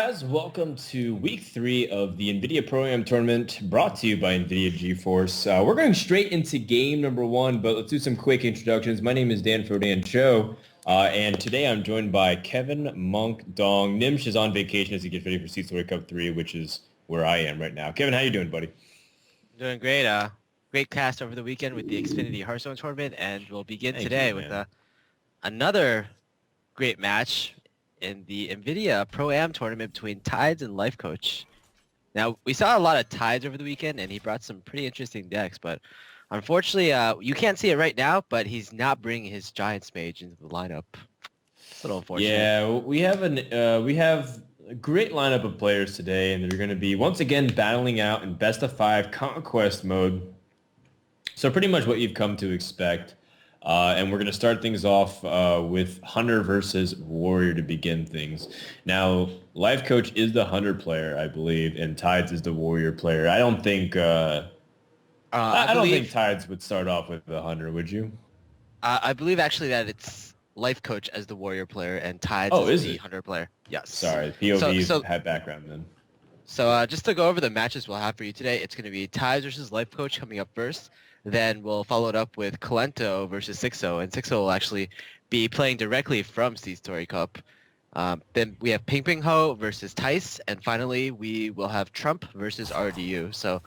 guys? Welcome to week 3 of the NVIDIA Pro-Am tournament brought to you by NVIDIA GeForce. We're going straight into game number 1, but let's do some quick introductions. My name is Dan Fodan Cho, and today I'm joined by Kevin Monk Dong. Nimsh is on vacation as he gets ready for Season Cup 3, which is where I am right now. Kevin, how you doing, buddy? Doing great. Great cast over the weekend with the Xfinity Hearthstone tournament, and we'll begin Thank today you, with man. another great match in the NVIDIA Pro-Am tournament between Tides and Lifecoach. Now, we saw a lot of Tides over the weekend, and he brought some pretty interesting decks, but unfortunately, you can't see it right now, but he's not bringing his Giants Mage into the lineup. It's a little unfortunate. Yeah, we have a great lineup of players today, and they're going to be once again battling out in best of 5 conquest mode. So pretty much what you've come to expect. And we're going to start things off with Hunter versus Warrior to begin things. Now, Lifecoach is the Hunter player, I believe, and Tides is the Warrior player. I don't think I don't think Tides would start off with the Hunter, would you? I believe actually that it's Lifecoach as the Warrior player and Tides is the it? Hunter player. Yes. Sorry, POVs have background then. So just to go over the matches we'll have for you today, it's going to be Tides versus Lifecoach coming up first. Then we'll follow it up with Kalento versus Sixo, and Sixo will actually be playing directly from Seed Story Cup. Then we have Ping Ping Ho versus Tice, and finally we will have Trump versus RDU. So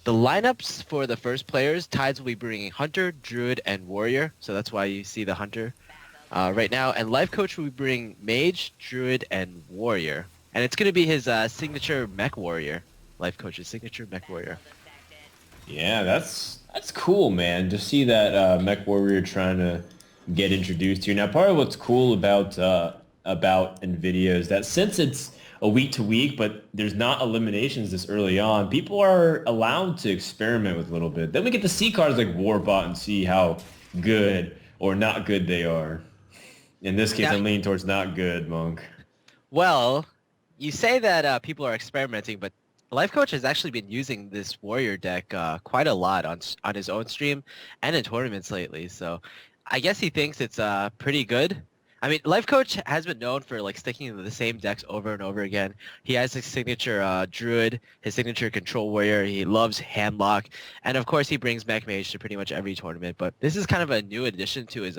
the lineups for the first players, Tides will be bringing Hunter, Druid, and Warrior. So that's why you see the Hunter right now. And Lifecoach will be bringing Mage, Druid, and Warrior. And it's going to be his signature Mech Warrior. Lifecoach's signature Mech Warrior. Yeah, that's cool, man. To see that Mech Warrior trying to get introduced here. Now, part of what's cool about NVIDIA is that since it's a week to week, but there's not eliminations this early on, people are allowed to experiment with a little bit. Then we get to see cards like Warbot and see how good or not good they are. In this case, I'm leaning towards not good, Monk. Well, you say that people are experimenting, but Lifecoach has actually been using this Warrior deck quite a lot on his own stream and in tournaments lately. So I guess he thinks it's pretty good. I mean, Lifecoach has been known for like sticking to the same decks over and over again. He has his signature Druid, his signature Control Warrior. He loves Handlock, and of course he brings Mech Mage to pretty much every tournament. But this is kind of a new addition to his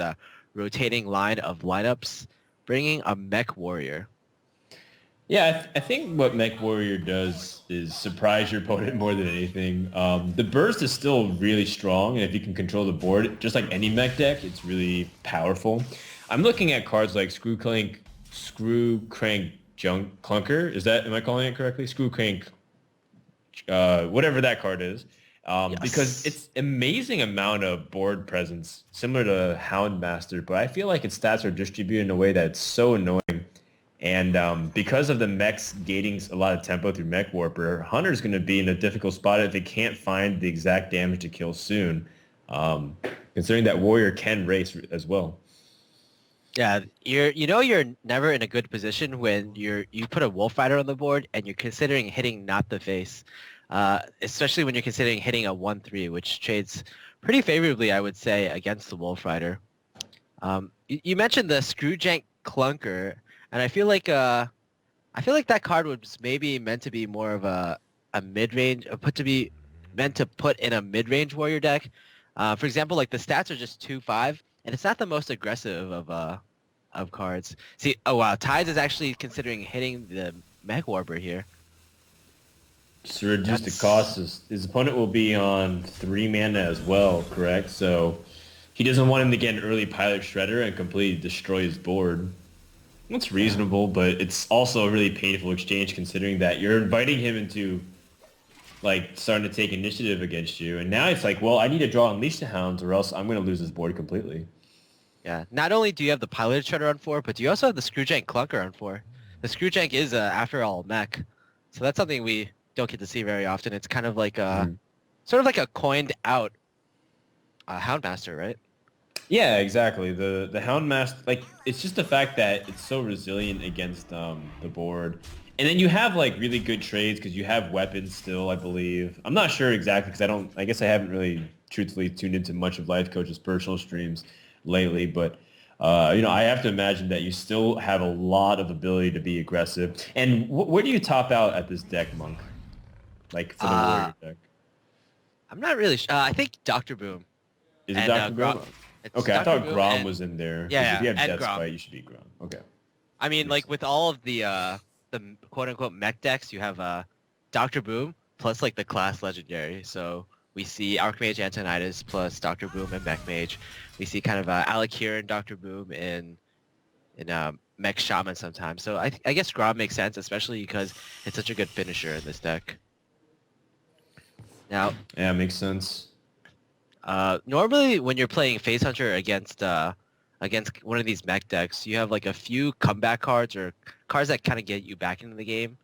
rotating line of lineups, bringing a Mech Warrior. Yeah, I think what Mech Warrior does is surprise your opponent more than anything. The burst is still really strong, and if you can control the board, just like any mech deck, it's really powerful. I'm looking at cards like Screw Crank Clunker. Am I calling it correctly? Screw Crank, whatever that card is. Yes. Because it's amazing amount of board presence, similar to Houndmaster, but I feel like its stats are distributed in a way that's so annoying. And because of the mechs gating a lot of tempo through Mech Warper, Hunter's going to be in a difficult spot if they can't find the exact damage to kill soon, considering that Warrior can race as well. Yeah, you're never in a good position when you put a Wolf Rider on the board and you're considering hitting not the face, especially when you're considering hitting a 1-3, which trades pretty favorably, I would say, against the Wolf Rider. You mentioned the Screwjank Clunker. And I feel like that card was maybe meant to be more of a mid-range, meant to put in a mid-range Warrior deck. For example, like the stats are just 2-5, and it's not the most aggressive of cards. See, oh wow, Tides is actually considering hitting the Mech Warper here. Just to reduce the cost, his opponent will be on 3 mana as well, correct? So he doesn't want him to get an early Pilot Shredder and completely destroy his board. It's reasonable, but it's also a really painful exchange considering that you're inviting him into like starting to take initiative against you. And now it's like, well, I need to draw Unleash the Hounds or else I'm going to lose this board completely. Yeah, not only do you have the Pilot Shredder on 4, but you also have the Screwjank Clunker on 4. The Screwjank is, after all, Mech. So that's something we don't get to see very often. It's kind of like sort of like a coined out Houndmaster, right? Yeah, exactly. The Houndmaster, like, it's just the fact that it's so resilient against the board. And then you have, like, really good trades because you have weapons still, I believe. I'm not sure exactly because I guess I haven't really truthfully tuned into much of Lifecoach's personal streams lately. But I have to imagine that you still have a lot of ability to be aggressive. And where do you top out at this deck, Monk? Like for the Uh, warrior deck? I'm not really sure. I think Dr. Boom Is it and Dr. Grom. Boom? It's Okay, I Dr. thought Boom Grom and was in there yeah, because if yeah, you have and Death Grom. Spite, you should be Grom. Okay, I mean, makes like sense. with all of the quote unquote mech decks, you have Dr. Boom plus like the class legendary. So we see Archmage Antonidas plus Dr. Boom and Mech Mage. We see kind of Alakir and Dr. Boom in Mech Shaman sometimes. So I guess Grom makes sense, especially because it's such a good finisher in this deck. Now, Yeah, makes sense. normally when you're playing Face Hunter against one of these mech decks, you have like a few comeback cards or cards that kind of get you back into the game,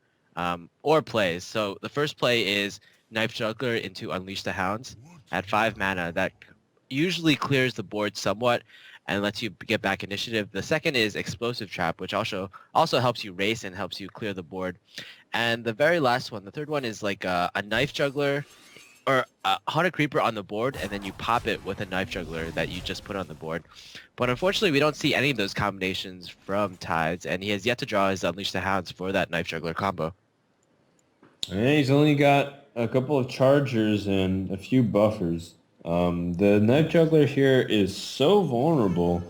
or plays. So the first play is Knife Juggler into Unleash the Hounds at 5 mana. That usually clears the board somewhat and lets you get back initiative. The second is Explosive Trap, which also helps you race and helps you clear the board. And the very last one, the third one, is like a Knife Juggler or a Haunted Creeper on the board, and then you pop it with a Knife Juggler that you just put on the board. But unfortunately, we don't see any of those combinations from Tides, and he has yet to draw his Unleash the Hounds for that Knife Juggler combo. Yeah, he's only got a couple of chargers and a few buffers. The Knife Juggler here is so vulnerable,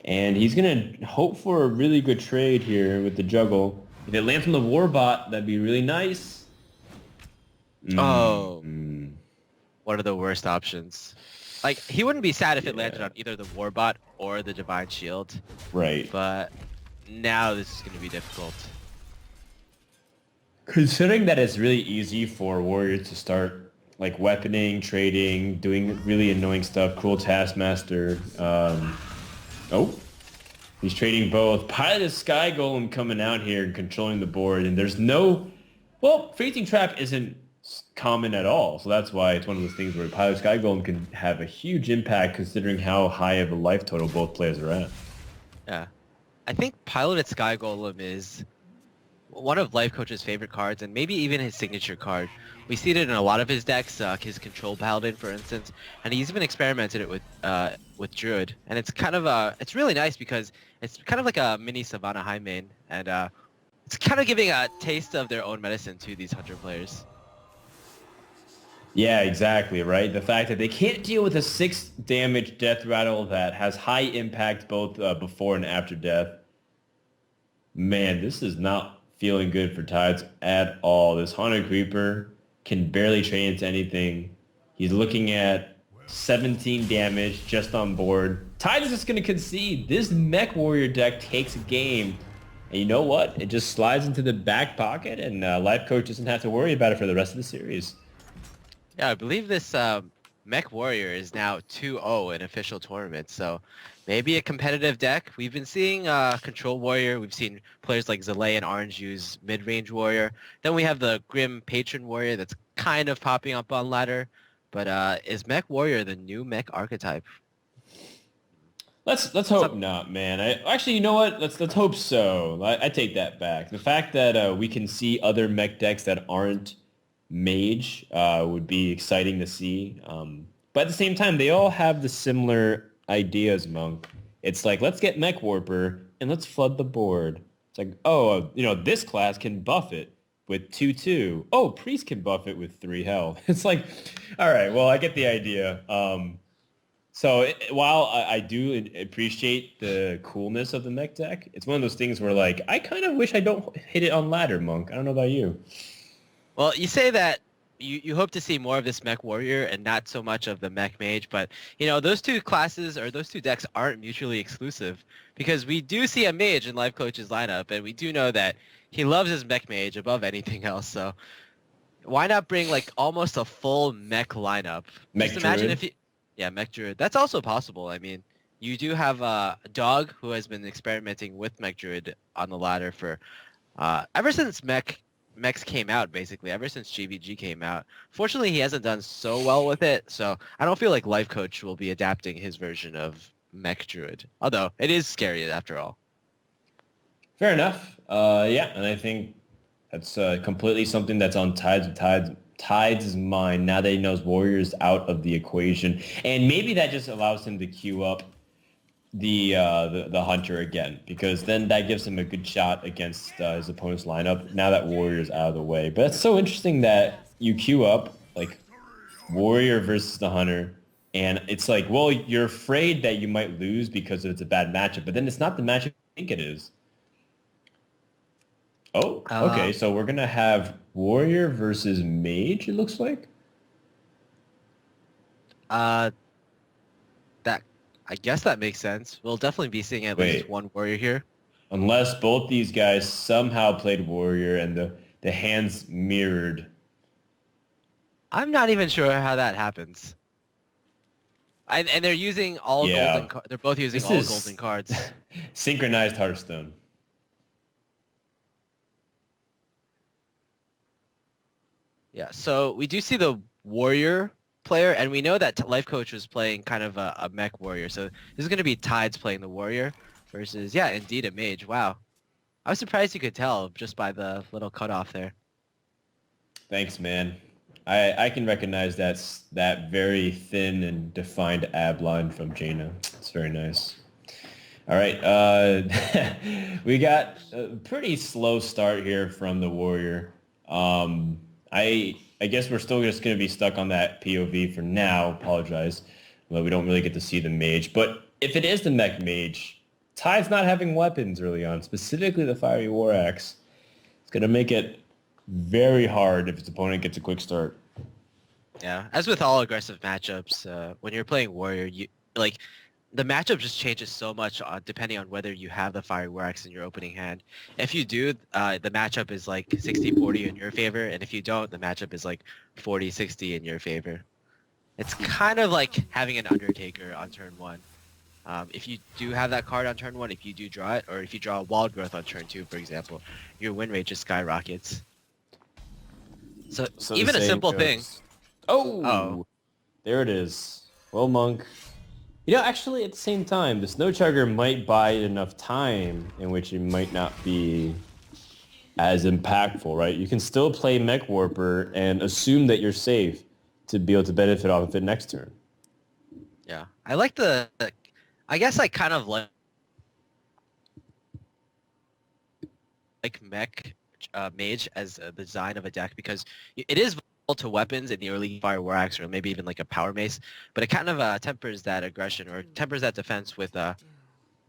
and he's going to hope for a really good trade here with the juggle. If it lands on the Warbot, that'd be really nice. Oh, Mm, one of the worst options. Like, he wouldn't be sad if it landed yeah, on either the Warbot or the Divine Shield, right. but now this is going to be difficult. Considering that it's really easy for warriors to start like weaponing, trading, doing really annoying stuff, Cruel Taskmaster. Oh, he's trading both. Pilot of Sky Golem coming out here and controlling the board, and there's no... Well, Faithing Trap isn't common at all, so that's why it's one of those things where Pilot of Sky Golem can have a huge impact considering how high of a life total both players are at. Yeah. I think Piloted Sky Golem is one of Lifecoach's favorite cards, and maybe even his signature card. We see it in a lot of his decks, his Control Paladin, for instance, and he's even experimented it with Druid. And it's kind of it's really nice because it's kind of like a mini Savannah High main, and it's kind of giving a taste of their own medicine to these Hunter players. Yeah, exactly, right? The fact that they can't deal with a 6 damage death rattle that has high impact both before and after death. Man, this is not feeling good for Tides at all. This Haunted Creeper can barely train into anything. He's looking at 17 damage just on board. Tides is just going to concede. This Mech Warrior deck takes a game. And you know what? It just slides into the back pocket, and Lifecoach doesn't have to worry about it for the rest of the series. Yeah, I believe this Mech Warrior is now 2-0 in official tournaments, so maybe a competitive deck. We've been seeing Control Warrior. We've seen players like Zalay and Orange use Mid-Range Warrior. Then we have the Grim Patron Warrior that's kind of popping up on ladder. But is Mech Warrior the new Mech archetype? Let's hope not, man. Actually, you know what? Let's hope so. I take that back. The fact that we can see other mech decks that aren't Mage would be exciting to see. But at the same time, they all have the similar ideas, Monk. It's like, let's get Mech Warper and let's flood the board. It's like, oh, this class can buff it with 2/2. Oh, Priest can buff it with 3 health. It's like, all right, well, I get the idea. So while I do appreciate the coolness of the mech deck, it's one of those things where, like, I kind of wish I don't hit it on ladder, Monk. I don't know about you. Well, you say that you hope to see more of this Mech Warrior and not so much of the Mech Mage, but those two classes or those two decks aren't mutually exclusive because we do see a Mage in Lifecoach's lineup, and we do know that he loves his Mech Mage above anything else. So why not bring like almost a full Mech lineup? Mech Just imagine Druid? yeah, Mech Druid. That's also possible. I mean, you do have a Dog who has been experimenting with Mech Druid on the ladder for ever since Mechs came out, basically, ever since GVG came out. Fortunately, he hasn't done so well with it, so I don't feel like Lifecoach will be adapting his version of Mech Druid. Although, it is scary after all. Fair enough. Yeah, and I think that's completely something that's on Tides' mind now that he knows Warriors out of the equation. And maybe that just allows him to queue up the hunter again, because then that gives him a good shot against his opponent's lineup now that warrior's out of the way. But it's so interesting that you queue up like warrior versus the hunter, and it's like, well, you're afraid that you might lose because it's a bad matchup, but then it's not the matchup you think it is. Oh, okay, so we're gonna have warrior versus mage, it looks like. Uh, that I guess that makes sense. We'll definitely be seeing at least Wait, one warrior here. unless both these guys somehow played warrior and the hands mirrored. I'm not even sure how that happens. And they're using all Yeah, golden. They're both using this all is golden cards. synchronized Hearthstone. Yeah. So we do see the warrior player, and we know that Lifecoach was playing kind of a mech warrior. So this is going to be Tides playing the warrior versus, yeah, indeed a mage. Wow. I was surprised you could tell just by the little cutoff there. Thanks, man. I can recognize that very thin and defined ab line from Jaina. It's very nice. All right, we got a pretty slow start here from the warrior. I guess we're still just going to be stuck on that POV for now. Apologize. Well, we don't really get to see the mage. But if it is the mech mage, Ty's not having weapons early on, specifically the fiery war axe. It's going to make it very hard if its opponent gets a quick start. Yeah, as with all aggressive matchups, when you're playing warrior, you like the matchup just changes so much depending on whether you have the fiery war axe in your opening hand. If you do, the matchup is like 60-40 in your favor, and if you don't, the matchup is like 40-60 in your favor. It's kind of like having an Undertaker on turn 1. If you do have that card on turn 1, if you do draw it, or if you draw a Wild Growth on turn 2, for example, your win rate just skyrockets. So even a simple thing. Oh, there it is. Well, Monk. You know, actually, at the same time, the Snow Chugger might buy enough time in which it might not be as impactful, right? You can still play Mech Warper and assume that you're safe to be able to benefit off of it next turn. Yeah, I like I guess I kind of like Mech Mage as the design of a deck because it is vulnerable to weapons in the early fire war axe or maybe even like a power mace, but it kind of tempers that aggression or tempers that defense with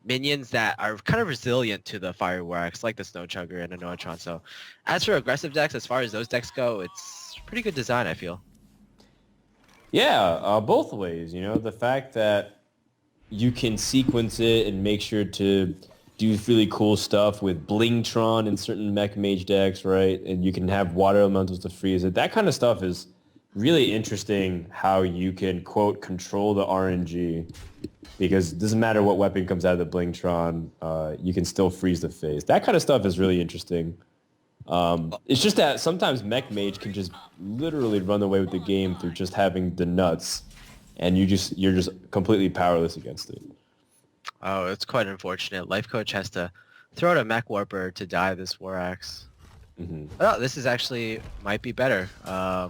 minions that are kind of resilient to the fire war axe, like the Snow Chugger and a Noatron. So as for aggressive decks, as far as those decks go, it's pretty good design, I feel. Yeah, both ways. You know, the fact that you can sequence it and make sure to do really cool stuff with Blingtron in certain Mech Mage decks, right? And you can have water elementals to freeze it. That kind of stuff is really interesting, how you can, quote, control the RNG, because it doesn't matter what weapon comes out of the Blingtron, you can still freeze the phase. That kind of stuff is really interesting. It's just that sometimes Mech Mage can just literally run away with the game through just having the nuts, and you're just completely powerless against it. Oh, it's quite unfortunate. Lifecoach has to throw out a Mech Warper to die this War Axe. Mm-hmm. Oh, this is actually might be better. Yeah,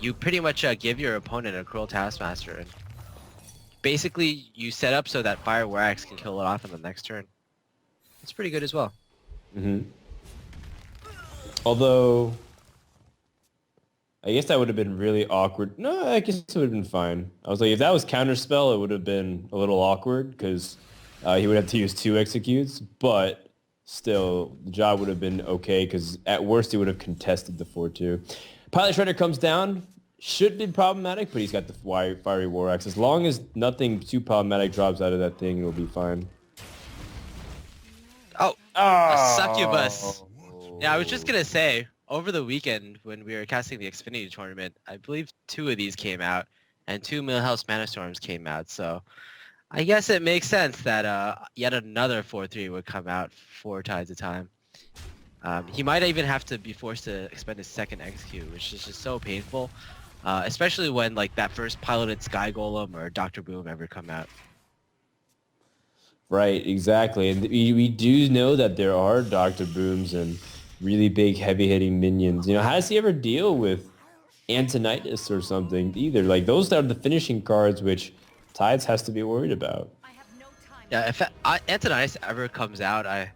you pretty much give your opponent a Cruel Taskmaster, and basically you set up so that Fire War Axe can kill it off in the next turn. It's pretty good as well. Mm-hmm. Although, I guess that would have been really awkward. No, I guess it would have been fine. I was like, if that was Counterspell, it would have been a little awkward because he would have to use 2 executes, but still, the job would have been okay because at worst, he would have contested the 4-2. Pilot Shredder comes down. Should be problematic, but he's got the Fiery War Axe. As long as nothing too problematic drops out of that thing, it'll be fine. Oh, a succubus. Yeah, I was just going to say, over the weekend when we were casting the Xfinity tournament, I believe 2 of these came out, and 2 Millhouse Mana Storms came out, so I guess it makes sense that yet another 4-3 would come out 4 times a time. He might even have to be forced to expend his second execute, which is just so painful, especially when like that first piloted Sky Golem or Dr. Boom ever come out. Right, exactly. And we do know that there are Dr. Booms and really big, heavy-hitting minions. You know, how does he ever deal with Antonitis or something either? Like, those are the finishing cards which Tides has to be worried about. Yeah, if Antonice ever comes out, I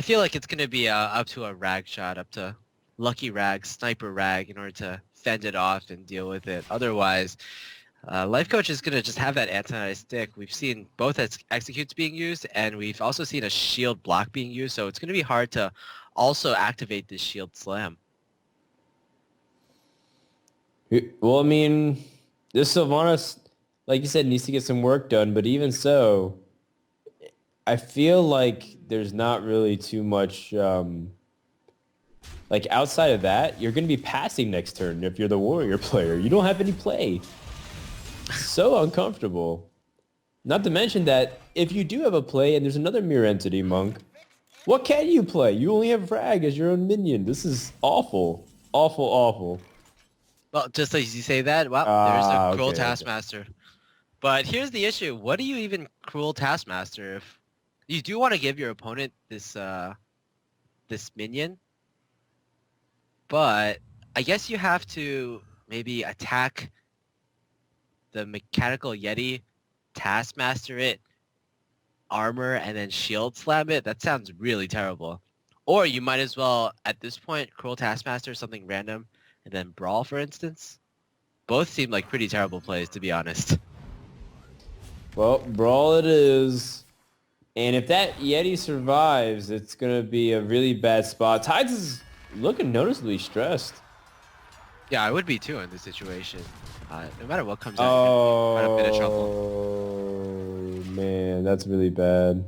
feel like it's gonna be up to a rag shot, up to lucky rag, sniper rag, in order to fend it off and deal with it. Otherwise, Lifecoach is gonna just have that Antonice stick. We've seen both executes being used, and we've also seen a shield block being used. So it's gonna be hard to also activate this shield slam. Well, I mean, this Sylvanas, like you said, needs to get some work done. But even so, I feel like there's not really too much. Like outside of that, you're going to be passing next turn if you're the warrior player. You don't have any play. So uncomfortable. Not to mention that if you do have a play and there's another mirror entity monk, what can you play? You only have Frag as your own minion. This is awful. Awful, awful. Well, just as you say that, well, there's a cruel Okay. taskmaster. But here's the issue: what do you even cruel taskmaster if you do want to give your opponent this this minion? But I guess you have to maybe attack the mechanical Yeti, taskmaster it, armor, and then shield slam it. That sounds really terrible. Or you might as well, at this point, cruel taskmaster something random, and then brawl, for instance. Both seem like pretty terrible plays, to be honest. Well, brawl it is. And if that Yeti survives, it's going to be a really bad spot. Tides is looking noticeably stressed. Yeah, I would be too in this situation. No matter what comes out, you're in quite a bit of trouble. Oh, man, that's really bad.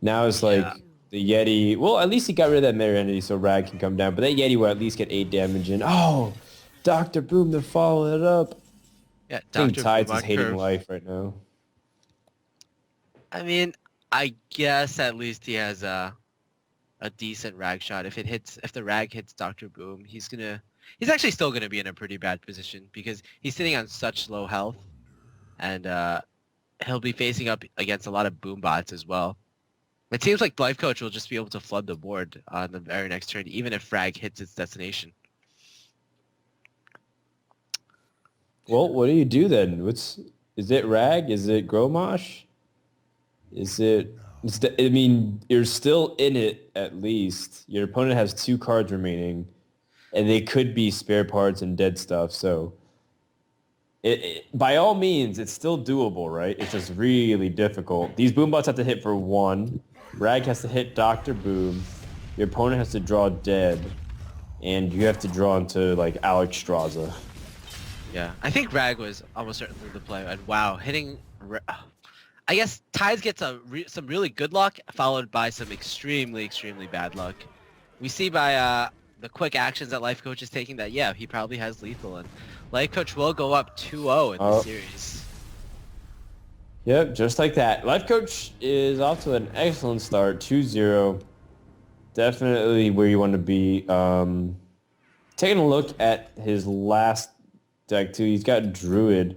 Now it's like Yeah. the Yeti. Well, at least he got rid of that mirror entity so Rag can come down. But that Yeti will at least get 8 damage in. Oh, Dr. Boom to follow it up. Yeah, I think Dr. Tides Boom is on hating curve. life right now. I mean, I guess at least he has a decent rag shot. If the rag hits Dr. Boom, he's actually still gonna be in a pretty bad position because he's sitting on such low health, and he'll be facing up against a lot of boom bots as well. It seems like Lifecoach will just be able to flood the board on the very next turn, even if frag hits its destination. Well, what do you do then? Is it Rag? Is it Gromosh? Is it... I mean, you're still in it at least. Your opponent has 2 cards remaining, and they could be spare parts and dead stuff. So, by all means, it's still doable, right? It's just really difficult. These boombots have to hit for 1. Rag has to hit Dr. Boom. Your opponent has to draw dead, and you have to draw into like Alex Straza. Yeah, I think rag was almost certainly the play. And wow, hitting... I guess Tides gets some really good luck, followed by some extremely, extremely bad luck. We see by the quick actions that Lifecoach is taking that, yeah, he probably has lethal, and Lifecoach will go up 2-0 in the series. Yep, just like that. Lifecoach is off to an excellent start, 2-0. Definitely where you want to be. Taking a look at his last deck, too, he's got Druid.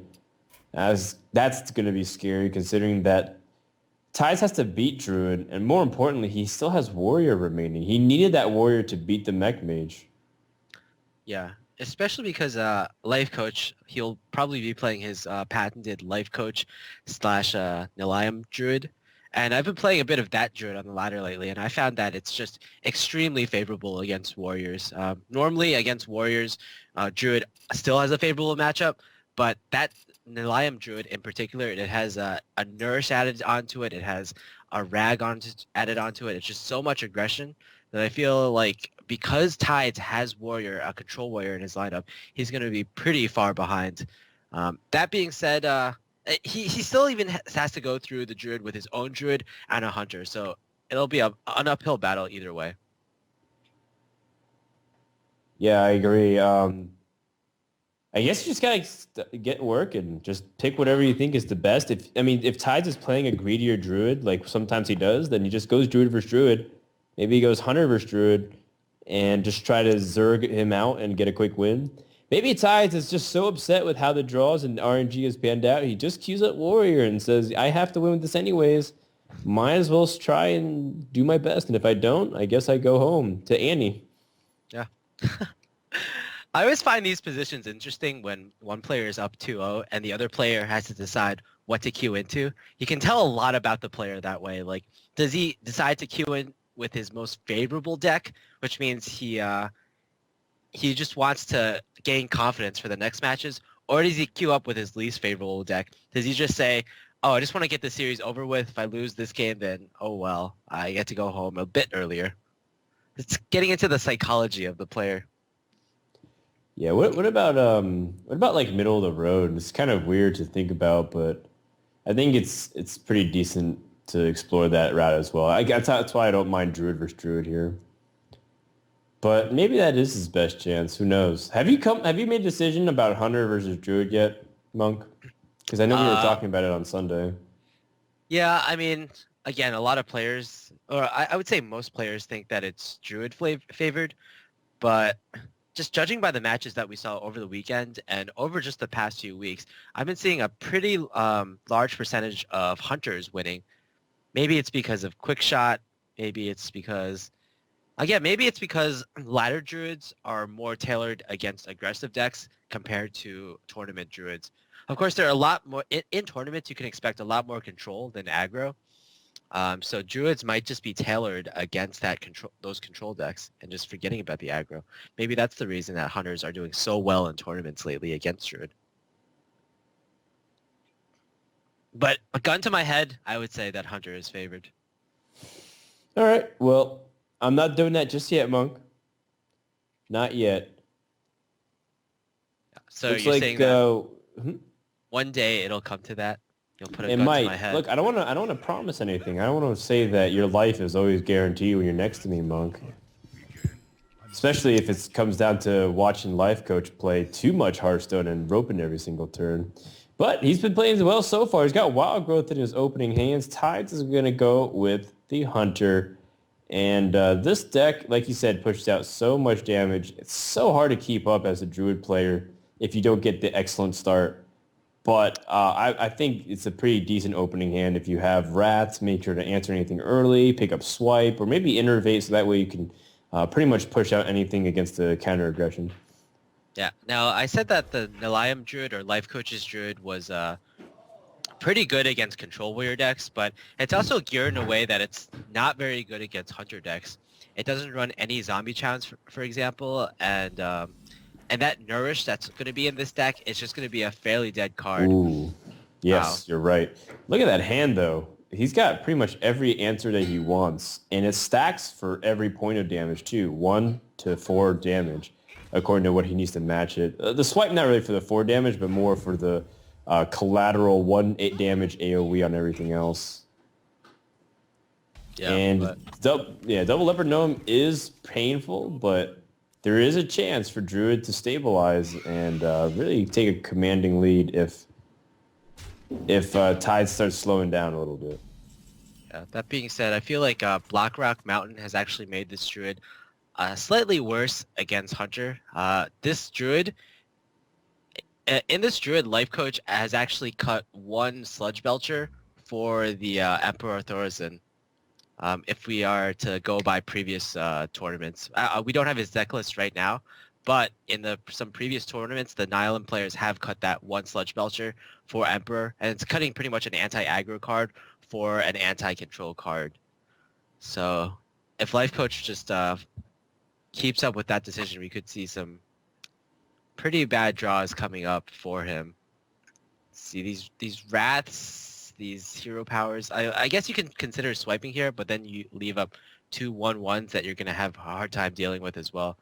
That's going to be scary considering that Tides has to beat Druid, and more importantly, he still has Warrior remaining. He needed that Warrior to beat the Mech Mage. Yeah, especially because Lifecoach, he'll probably be playing his patented Lifecoach / Nilayam Druid. And I've been playing a bit of that Druid on the ladder lately, and I found that it's just extremely favorable against Warriors. Normally against Warriors, Druid still has a favorable matchup, but that Nilayam Druid in particular, it has a nurse added onto it. It has a rag added onto it. It's just so much aggression that I feel like because Tides has a control warrior in his lineup, he's going to be pretty far behind. That being said, he still even has to go through the Druid with his own Druid and a Hunter, so it'll be an uphill battle either way. Yeah, I agree. I guess you just gotta get working. Just pick whatever you think is the best. If Tides is playing a greedier Druid, like sometimes he does, then he just goes Druid versus Druid. Maybe he goes Hunter versus Druid, and just try to Zerg him out and get a quick win. Maybe Tides is just so upset with how the draws and RNG has panned out, he just queues up Warrior and says, I have to win with this anyways. Might as well try and do my best, and if I don't, I guess I go home to Annie. Yeah. I always find these positions interesting when one player is up 2-0 and the other player has to decide what to queue into. You can tell a lot about the player that way. Like, does he decide to queue in with his most favorable deck, which means he just wants to gain confidence for the next matches, or does he queue up with his least favorable deck? Does he just say, oh, I just want to get the series over with. If I lose this game, then oh well, I get to go home a bit earlier. It's getting into the psychology of the player. Yeah, what about like middle of the road? It's kind of weird to think about, but I think it's pretty decent to explore that route as well. That's why I don't mind Druid versus Druid here. But maybe that is his best chance. Who knows? Have you made a decision about Hunter versus Druid yet, Monk? Because I know we were talking about it on Sunday. Yeah, I mean, again, a lot of players, or I would say most players think that it's Druid favored, but just judging by the matches that we saw over the weekend and over just the past few weeks, I've been seeing a pretty large percentage of Hunters winning. Maybe it's because of quick shot. Maybe it's because ladder Druids are more tailored against aggressive decks compared to tournament Druids. Of course, there are a lot more in tournaments. You can expect a lot more control than aggro. So Druids might just be tailored against those control decks and just forgetting about the aggro. Maybe that's the reason that Hunters are doing so well in tournaments lately against Druid. But a gun to my head, I would say that Hunter is favored. All right. Well, I'm not doing that just yet, Monk. Not yet. So Looks you're like, saying that one day it'll come to that? You'll put a gun to my head. Look, I don't want to promise anything. I don't want to say that your life is always guaranteed when you're next to me, Monk. Especially if it comes down to watching Lifecoach play too much Hearthstone and roping every single turn. But he's been playing well so far. He's got Wild Growth in his opening hands. Tides is going to go with the Hunter. And this deck, like you said, pushes out so much damage. It's so hard to keep up as a Druid player if you don't get the excellent start. But I think it's a pretty decent opening hand if you have Rats, make sure to answer anything early, pick up Swipe, or maybe Innervate so that way you can pretty much push out anything against the counter aggression. Yeah. Now, I said that the Nilayam Druid or Lifecoach's Druid was pretty good against Control Warrior decks, but it's also geared in a way that it's not very good against Hunter decks. It doesn't run any Zombie Challenge, for example, and that Nourish that's going to be in this deck is just going to be a fairly dead card. Ooh. Yes, You're right. Look at that hand, though. He's got pretty much every answer that he wants, and it stacks for every point of damage, too. 1 to 4 damage, according to what he needs to match it. The Swipe not really for the 4 damage, but more for the collateral 1 damage AoE on everything else. Yeah, and Double Leopard Gnome is painful, but there is a chance for Druid to stabilize and really take a commanding lead if Tide starts slowing down a little bit. Yeah, that being said, I feel like Blackrock Mountain has actually made this Druid slightly worse against Hunter. This Druid, Lifecoach has actually cut 1 Sludge Belcher for the Emperor Thorzen. If we are to go by previous tournaments. We don't have his deck list right now, but in some previous tournaments, the Nylon players have cut that 1 Sludge Belcher for Emperor, and it's cutting pretty much an anti-aggro card for an anti-control card. So if Lifecoach just keeps up with that decision, we could see some pretty bad draws coming up for him. See these Rats, these hero powers. I guess you can consider swiping here, but then you leave up 2 1/1s that you're going to have a hard time dealing with as well.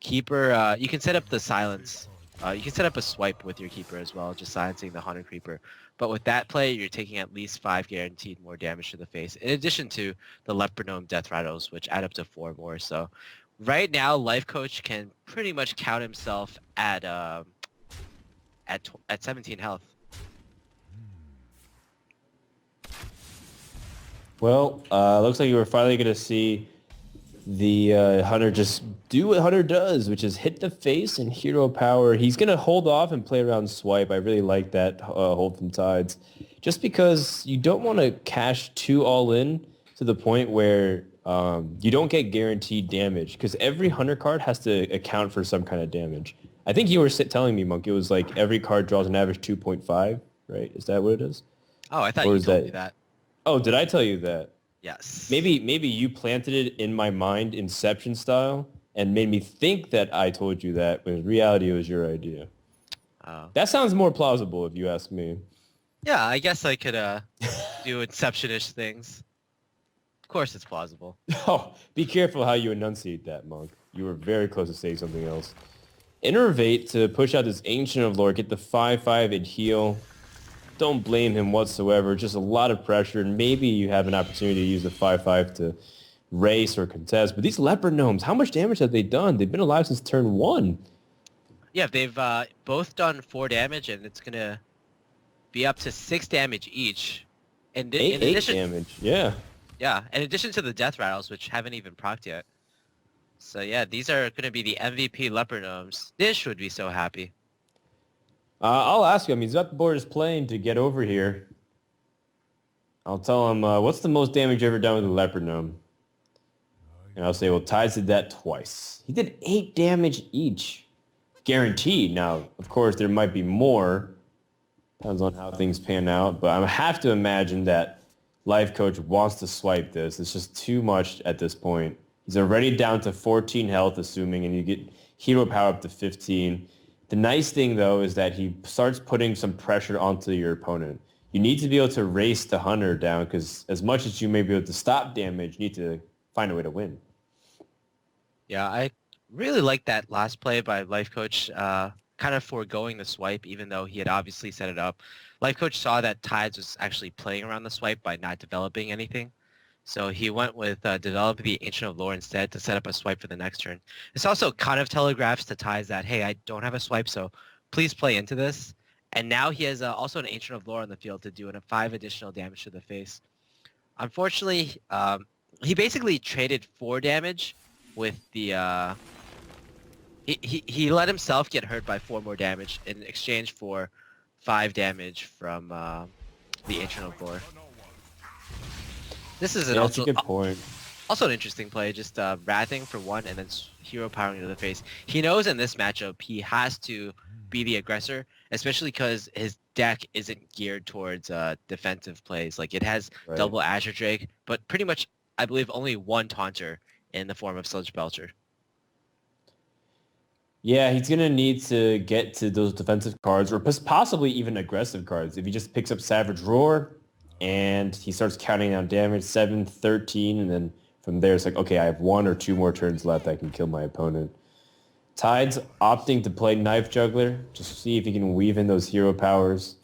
Keeper, you can set up the silence. You can set up a swipe with your Keeper as well, just silencing the Haunted Creeper. But with that play, you're taking at least 5 guaranteed more damage to the face, in addition to the Leopard Gnome Death Rattles, which add up to 4 more. So right now, Lifecoach can pretty much count himself at 17 health. Well, looks like we're finally going to see the Hunter just do what Hunter does, which is hit the face and hero power. He's going to hold off and play around swipe. I really like that hold from Tides. Just because you don't want to cash too all in to the point where you don't get guaranteed damage, because every Hunter card has to account for some kind of damage. I think you were telling me, Monk, it was like every card draws an average 2.5, right? Is that what it is? Oh, I thought Or you is told me that? that. Oh, did I tell you that? Yes. Maybe you planted it in my mind Inception style and made me think that I told you that, but in reality it was your idea. Oh. That sounds more plausible if you ask me. Yeah, I guess I could do Inception-ish things. Of course it's plausible. Oh, be careful how you enunciate that, Monk. You were very close to saying something else. Innervate to push out this Ancient of Lore, get the 5/5 and heal. Don't blame him whatsoever. Just a lot of pressure, and maybe you have an opportunity to use the 5/5 to race or contest. But these Leopard Gnomes, how much damage have they done? They've been alive since turn 1. Yeah, they've both done 4 damage, and it's gonna be up to 6 damage each. And in 8 addition, damage, yeah. yeah, in addition to the death rattles, which haven't even procced yet. So yeah, these are gonna be the MVP Leopard Gnomes. Dish would be so happy. I'll ask him. He's got the board his plane to get over here. I'll tell him, what's the most damage you ever done with a Leopard Gnome? And I'll say, well, Tides did that twice. He did 8 damage each. Guaranteed. Now, of course, there might be more. Depends on how things pan out. But I have to imagine that Lifecoach wants to swipe this. It's just too much at this point. He's already down to 14 health, assuming, and you get hero power up to 15. The nice thing, though, is that he starts putting some pressure onto your opponent. You need to be able to race the Hunter down, because as much as you may be able to stop damage, you need to find a way to win. Yeah, I really like that last play by Lifecoach, kind of foregoing the swipe, even though he had obviously set it up. Lifecoach saw that Tides was actually playing around the swipe by not developing anything. So he went with developing the Ancient of Lore instead to set up a swipe for the next turn. This also kind of telegraphs to Tides that, hey, I don't have a swipe, so please play into this. And now he has also an Ancient of Lore on the field to do a 5 additional damage to the face. Unfortunately, he basically traded 4 damage with the... He let himself get hurt by 4 more damage in exchange for 5 damage from the Ancient of Lore. This is That's a good point. Also an interesting play, just wrathing for 1 and then hero powering into the face. He knows in this matchup he has to be the aggressor, especially because his deck isn't geared towards defensive plays. Like it has double Azure Drake, but pretty much I believe only 1 taunter in the form of Sludge Belcher. Yeah, he's going to need to get to those defensive cards or possibly even aggressive cards. If he just picks up Savage Roar and he starts counting down damage, 7, 13, and then from there it's like, okay, I have 1 or 2 more turns left. I can kill my opponent. Tide's opting to play Knife Juggler, just to see if he can weave in those hero powers.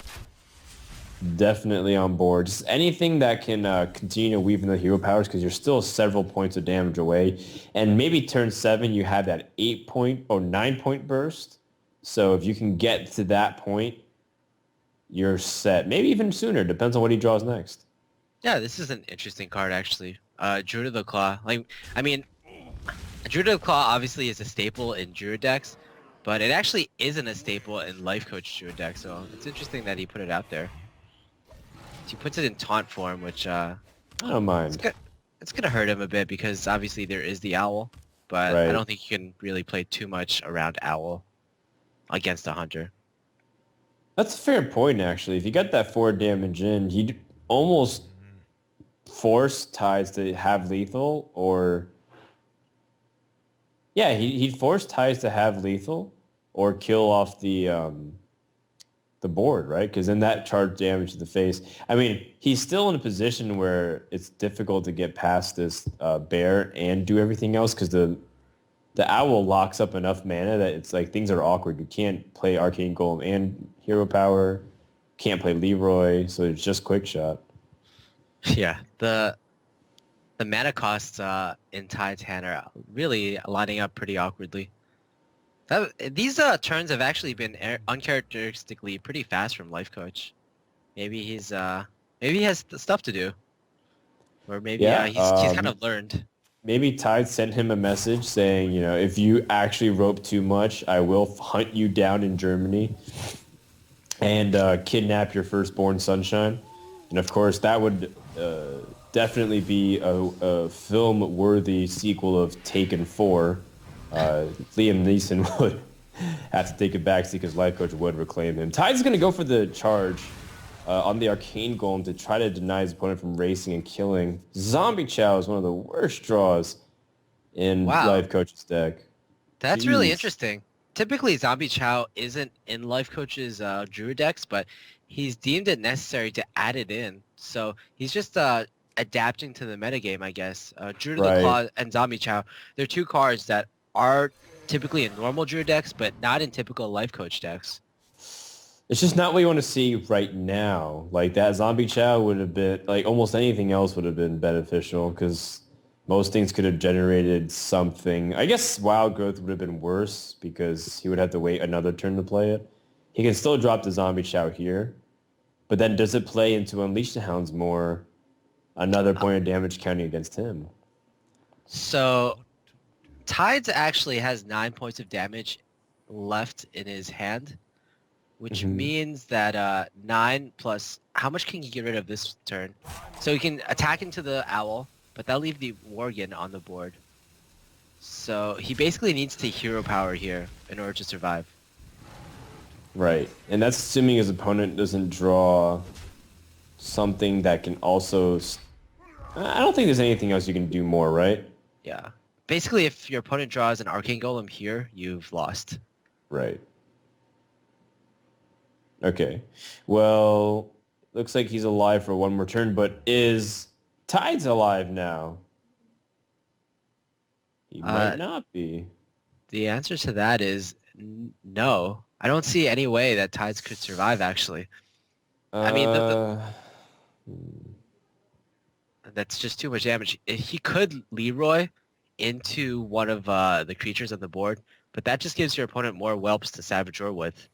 Definitely on board. Just anything that can continue to weave in the hero powers, because you're still several points of damage away. And maybe turn 7, you have that 8-point or 9-point burst. So if you can get to that point, you're set. Maybe even sooner. Depends on what he draws next. Yeah, this is an interesting card actually. Druid of the Claw. Druid of the Claw obviously is a staple in Druid decks, but it actually isn't a staple in Lifecoach Druid decks. So it's interesting that he put it out there. He puts it in taunt form, which I don't mind. It's gonna hurt him a bit because obviously there is the owl, but I don't think you can really play too much around owl against a hunter. That's a fair point, actually. If you got that 4 damage in, he'd almost force Tides to have lethal, or... Yeah, he'd force Tides to have lethal or kill off the board, right? Because then that charge damage to the face. I mean, he's still in a position where it's difficult to get past this bear and do everything else, because the owl locks up enough mana that it's like things are awkward. You can't play Arcane Golem and Hero Power. Can't play Leroy, so it's just Quick Shot. Yeah, the mana costs in Tide's hand are really lining up pretty awkwardly. These turns have actually been uncharacteristically pretty fast from Lifecoach. Maybe he has stuff to do, or maybe he's kind of learned. Maybe Tide sent him a message saying, you know, if you actually rope too much, I will hunt you down in Germany and kidnap your firstborn sunshine. And of course, that would definitely be a film-worthy sequel of Taken 4. Liam Neeson would have to take it back because Lifecoach would reclaim him. Tide's going to go for the charge. on the Arcane Golem to try to deny his opponent from racing and killing. Zombie Chow is one of the worst draws in Wow, Lifecoach's deck. that's really Jeez. interesting. Typically, Zombie Chow isn't in Lifecoach's Druid decks, but he's deemed it necessary to add it in. So he's just adapting to the metagame, I guess. Druid of the Right. Claw and Zombie Chow, they're two cards that are typically in normal Druid decks, but not in typical Lifecoach decks. It's just not what you want to see right now. Like that Zombie Chow would have been, like almost anything else would have been beneficial because most things could have generated something. I guess Wild Growth would have been worse because he would have to wait another turn to play it. He can still drop the Zombie Chow here, but then does it play into Unleash the Hounds more? Another point of damage counting against him. So Tides actually has 9 points of damage left in his hand, which means that 9 plus, how much can he get rid of this turn? So he can attack into the Owl, but that'll leave the Worgen on the board. So he basically needs to hero power here in order to survive. Right. And that's assuming his opponent doesn't draw something that can also... I don't think there's anything else you can do more, right? Yeah. Basically, if your opponent draws an Arcane Golem here, you've lost. Right. Okay. Well, looks like he's alive for one more turn, but is Tides alive now? He might not be. The answer to that is no. I don't see any way that Tides could survive, actually. I mean, that's just too much damage. He could Leroy into one of the creatures on the board, but that just gives your opponent more whelps to Savage Roar with.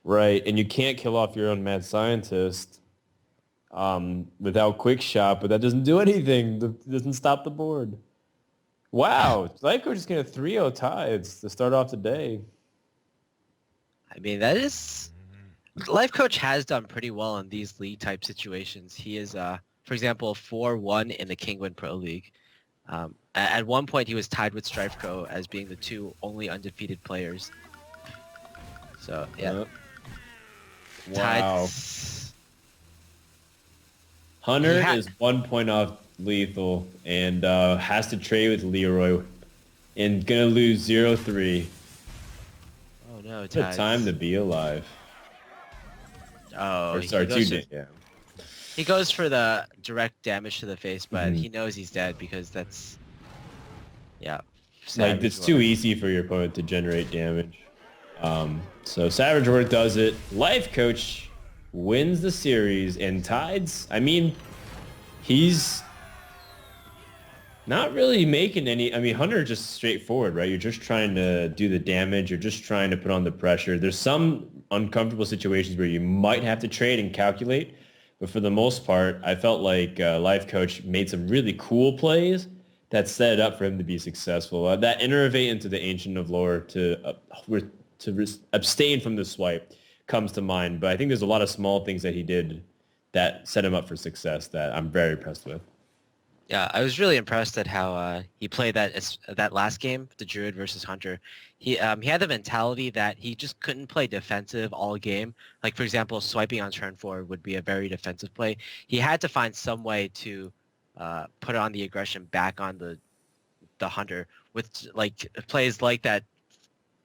Right, and you can't kill off your own Mad Scientist without Quick Shot, but that doesn't do anything. It doesn't stop the board. Wow, Lifecoach is going to 3-0 Tides to start off the day. I mean, that is... Lifecoach has done pretty well in these league-type situations. He is, for example, 4-1 in the Kingwin Pro League. At one point, he was tied with Strifeco as being the two only undefeated players. So, yeah. Wow. Tides... Hunter is 1 point off lethal and has to trade with Leroy and going to lose 0-3. Oh, no, What a time to be alive. Oh, Or, sorry, 2 days. He goes for the direct damage to the face, but he knows he's dead because that's... Yeah. Like, it's too easy for your opponent to generate damage. So Savage Roar does it. Lifecoach wins the series, and Tides, I mean, he's not really making any... I mean, Hunter just straightforward, right? You're just trying to do the damage. You're just trying to put on the pressure. There's some uncomfortable situations where you might have to trade and calculate, but for the most part, I felt like Lifecoach made some really cool plays that set it up for him to be successful. That Innervate into the Ancient of Lore to abstain from the swipe comes to mind, but I think there's a lot of small things that he did that set him up for success that I'm very impressed with. Yeah, I was really impressed at how he played that last game, the Druid versus Hunter. He had the mentality that he just couldn't play defensive all game. Like, for example, swiping on turn 4 would be a very defensive play. He had to find some way to put on the aggression back on the Hunter with like plays like that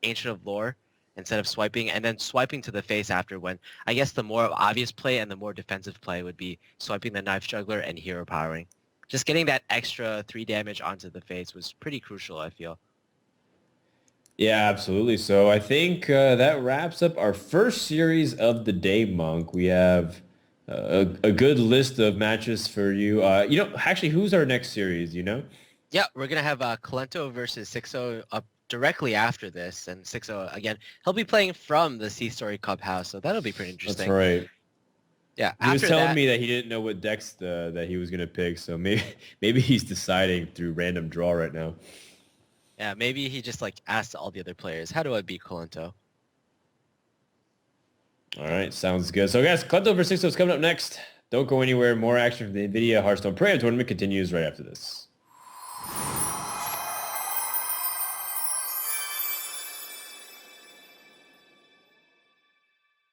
Ancient of Lore instead of swiping, and then swiping to the face after, when I guess the more obvious play and the more defensive play would be swiping the Knife Juggler and hero powering. Just getting that extra 3 damage onto the face was pretty crucial, I feel. Yeah, absolutely. So I think that wraps up our first series of the day, Monk. We have a good list of matches for you. Actually, who's our next series, you know? Yeah, we're going to have Kalento versus 6-0 up directly after this, and 6-0, again, he'll be playing from the C-Story Clubhouse, so that'll be pretty interesting. That's right. Yeah, he was telling me that he didn't know what decks that he was going to pick, so maybe he's deciding through random draw right now. Yeah, maybe he just asked all the other players, how do I beat Kalento? All right, sounds good. So guys, Kalento versus 6-0 is coming up next. Don't go anywhere. More action from the NVIDIA Hearthstone Premier Tournament continues right after this.